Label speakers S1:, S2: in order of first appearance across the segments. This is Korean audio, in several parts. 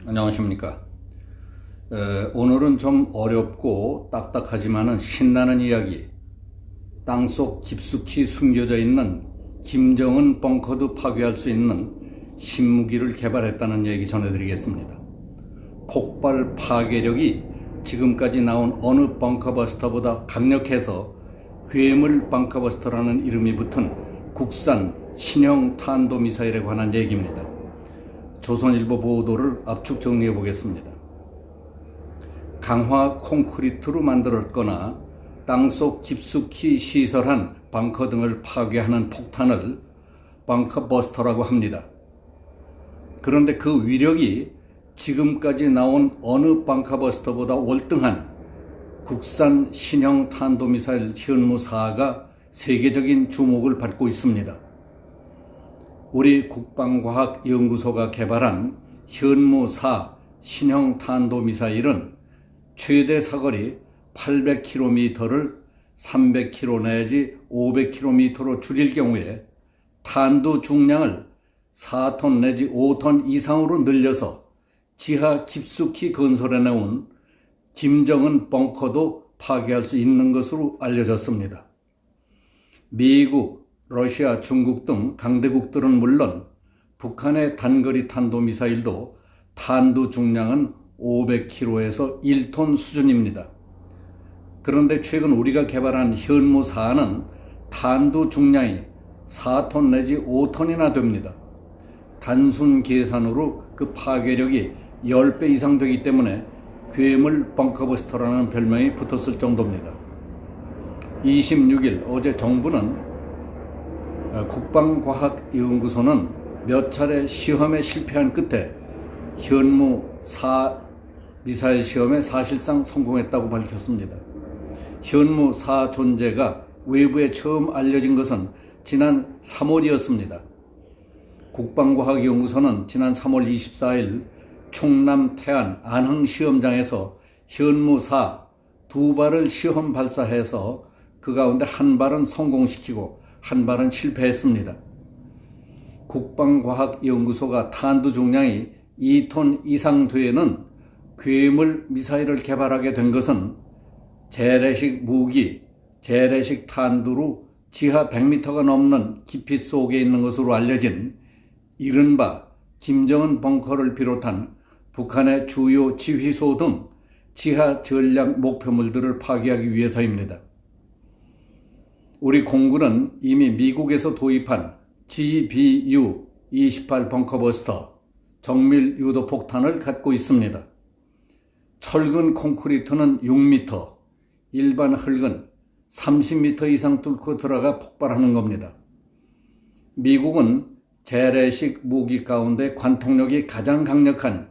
S1: 안녕하십니까. 오늘은 좀 어렵고 딱딱하지만은 신나는 이야기, 땅속 깊숙이 숨겨져 있는 김정은 벙커도 파괴할 수 있는 신무기를 개발했다는 얘기 전해드리겠습니다. 폭발 파괴력이 지금까지 나온 어느 벙커버스터보다 강력해서 괴물 벙커버스터라는 이름이 붙은 국산 신형 탄도미사일에 관한 얘기입니다. 조선일보 보도를 압축 정리해 보겠습니다. 강화 콘크리트로 만들었거나 땅속 깊숙이 시설한 벙커 등을 파괴하는 폭탄을 벙커버스터라고 합니다. 그런데 그 위력이 지금까지 나온 어느 벙커버스터보다 월등한 국산 신형 탄도미사일 현무4가 세계적인 주목을 받고 있습니다. 우리 국방과학연구소가 개발한 현무4 신형 탄도미사일은 최대 사거리 800km를 300km 내지 500km로 줄일 경우에 탄두 중량을 4톤 내지 5톤 이상으로 늘려서 지하 깊숙이 건설해 놓은 김정은 벙커도 파괴할 수 있는 것으로 알려졌습니다. 미국, 러시아, 중국 등 강대국들은 물론 북한의 단거리 탄도미사일도 탄두 중량은 500kg에서 1톤 수준입니다. 그런데 최근 우리가 개발한 현무4는 탄두 중량이 4톤 내지 5톤이나 됩니다. 단순 계산으로 그 파괴력이 10배 이상 되기 때문에 괴물 벙커버스터라는 별명이 붙었을 정도입니다. 26일 어제 정부는 국방과학연구소는 몇 차례 시험에 실패한 끝에 현무4 미사일 시험에 사실상 성공했다고 밝혔습니다. 현무4 존재가 외부에 처음 알려진 것은 지난 3월이었습니다. 국방과학연구소는 지난 3월 24일 충남 태안 안흥 시험장에서 현무4 2발을 시험 발사해서 그 가운데 한 발은 성공시키고 한 발은 실패했습니다. 국방과학연구소가 탄두 중량이 2톤 이상 되는 괴물 미사일을 개발하게 된 것은 재래식 무기, 재래식 탄두로 지하 100m가 넘는 깊이 속에 있는 것으로 알려진 이른바 김정은 벙커를 비롯한 북한의 주요 지휘소 등 지하 전략 목표물들을 파괴하기 위해서입니다. 우리 공군은 이미 미국에서 도입한 GBU-28 벙커버스터 정밀 유도 폭탄을 갖고 있습니다. 철근 콘크리트는 6m, 일반 흙은 30m 이상 뚫고 들어가 폭발하는 겁니다. 미국은 재래식 무기 가운데 관통력이 가장 강력한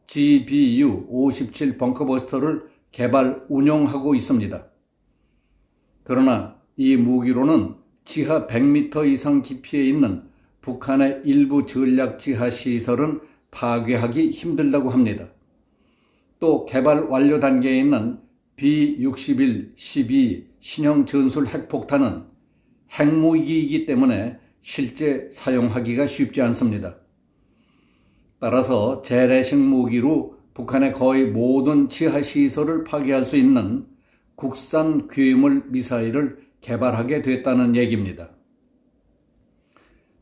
S1: GBU-57 벙커버스터를 개발 운용하고 있습니다. 그러나 이 무기로는 지하 100m 이상 깊이에 있는 북한의 일부 전략 지하 시설은 파괴하기 힘들다고 합니다. 또 개발 완료 단계에 있는 B-61-12 신형 전술 핵폭탄은 핵무기이기 때문에 실제 사용하기가 쉽지 않습니다. 따라서 재래식 무기로 북한의 거의 모든 지하 시설을 파괴할 수 있는 국산 괴물 미사일을 개발하게 됐다는 얘기입니다.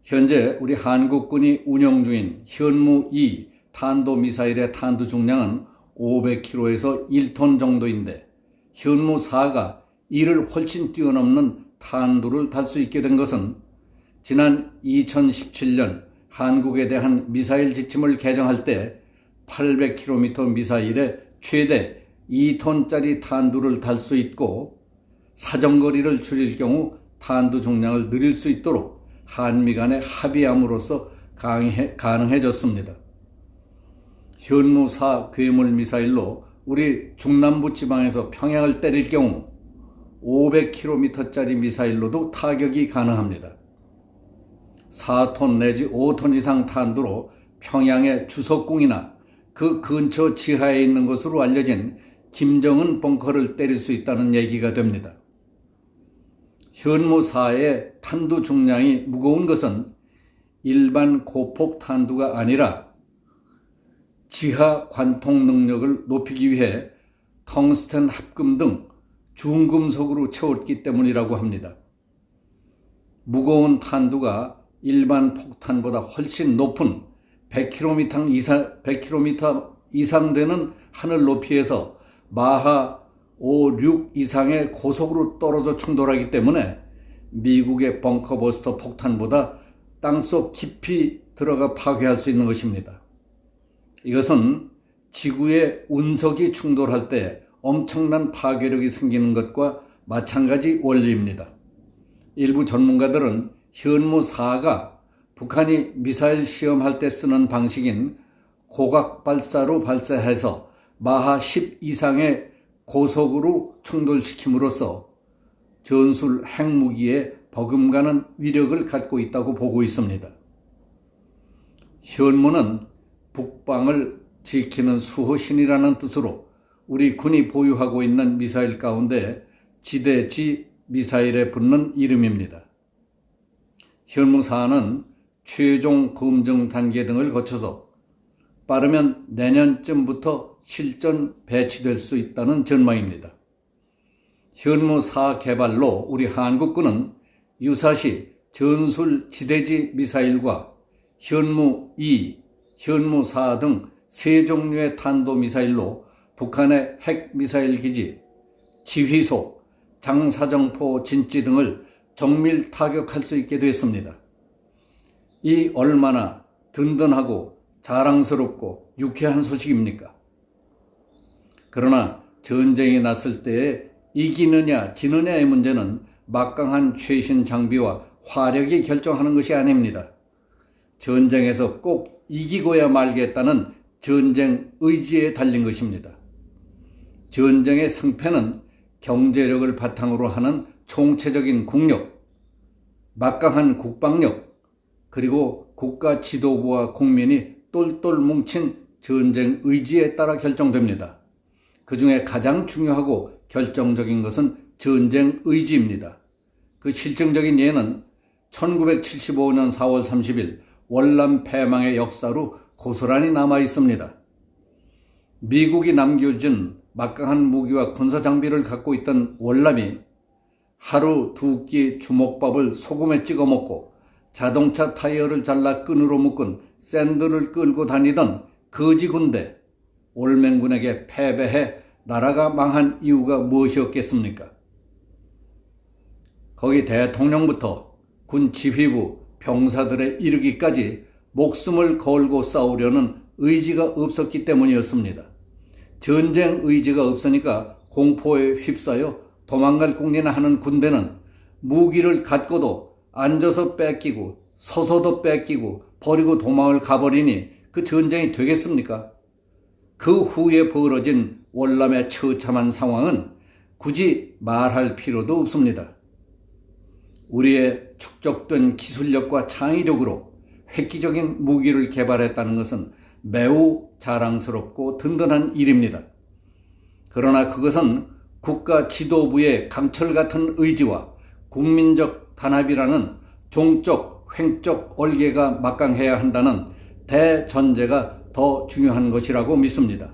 S1: 현재 우리 한국군이 운영 중인 현무2 탄도미사일의 탄두 중량은 500kg에서 1톤 정도인데 현무4가 이를 훨씬 뛰어넘는 탄두를 달 수 있게 된 것은 지난 2017년 한국에 대한 미사일 지침을 개정할 때 800km 미사일에 최대 2톤짜리 탄두를 달 수 있고 사정거리를 줄일 경우 탄두 중량을 늘릴 수 있도록 한미 간에 합의함으로써 가능해졌습니다. 현무4 괴물 미사일로 우리 중남부 지방에서 평양을 때릴 경우 500km짜리 미사일로도 타격이 가능합니다. 4톤 내지 5톤 이상 탄두로 평양의 주석궁이나 그 근처 지하에 있는 것으로 알려진 김정은 벙커를 때릴 수 있다는 얘기가 됩니다. 현무4의 탄두 중량이 무거운 것은 일반 고폭 탄두가 아니라 지하 관통 능력을 높이기 위해 텅스텐 합금 등 중금속으로 채웠기 때문이라고 합니다. 무거운 탄두가 일반 폭탄보다 훨씬 높은 100km 이상 되는 하늘 높이에서 마하 5, 6 이상의 고속으로 떨어져 충돌하기 때문에 미국의 벙커버스터 폭탄보다 땅속 깊이 들어가 파괴할 수 있는 것입니다. 이것은 지구의 운석이 충돌할 때 엄청난 파괴력이 생기는 것과 마찬가지 원리입니다. 일부 전문가들은 현무4가 북한이 미사일 시험할 때 쓰는 방식인 고각 발사로 발사해서 마하 10 이상의 고속으로 충돌시킴으로써 전술 핵무기에 버금가는 위력을 갖고 있다고 보고 있습니다. 현무는 북방을 지키는 수호신이라는 뜻으로 우리 군이 보유하고 있는 미사일 가운데 지대지 미사일에 붙는 이름입니다. 현무4는 최종 검증 단계 등을 거쳐서 빠르면 내년쯤부터 실전 배치될 수 있다는 전망입니다. 현무4 개발로 우리 한국군은 유사시 전술 지대지 미사일과 현무2, 현무4 등 세 종류의 탄도미사일로 북한의 핵미사일 기지, 지휘소, 장사정포 진지 등을 정밀 타격할 수 있게 됐습니다. 이 얼마나 든든하고 자랑스럽고 유쾌한 소식입니까? 그러나 전쟁이 났을 때에 이기느냐 지느냐의 문제는 막강한 최신 장비와 화력이 결정하는 것이 아닙니다. 전쟁에서 꼭 이기고야 말겠다는 전쟁 의지에 달린 것입니다. 전쟁의 승패는 경제력을 바탕으로 하는 총체적인 국력, 막강한 국방력, 그리고 국가 지도부와 국민이 똘똘 뭉친 전쟁 의지에 따라 결정됩니다. 그 중에 가장 중요하고 결정적인 것은 전쟁 의지입니다. 그 실증적인 예는 1975년 4월 30일 월남 패망의 역사로 고스란히 남아 있습니다. 미국이 남겨준 막강한 무기와 군사 장비를 갖고 있던 월남이 하루 두 끼 주먹밥을 소금에 찍어 먹고 자동차 타이어를 잘라 끈으로 묶은 샌들을 끌고 다니던 거지 군대 올맹군에게 패배해 나라가 망한 이유가 무엇이었겠습니까? 거기 대통령부터 군 지휘부, 병사들에 이르기까지 목숨을 걸고 싸우려는 의지가 없었기 때문이었습니다. 전쟁 의지가 없으니까 공포에 휩싸여 도망갈 궁리나 하는 군대는 무기를 갖고도 앉아서 뺏기고 서서도 뺏기고 버리고 도망을 가버리니 그 전쟁이 되겠습니까? 그 후에 벌어진 월남의 처참한 상황은 굳이 말할 필요도 없습니다. 우리의 축적된 기술력과 창의력으로 획기적인 무기를 개발했다는 것은 매우 자랑스럽고 든든한 일입니다. 그러나 그것은 국가 지도부의 강철 같은 의지와 국민적 단합이라는 종적, 횡적 얼개가 막강해야 한다는 대전제가 더 중요한 것이라고 믿습니다.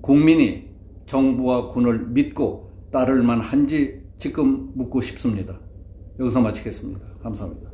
S1: 국민이 정부와 군을 믿고 따를 만한지 지금 묻고 싶습니다. 여기서 마치겠습니다. 감사합니다.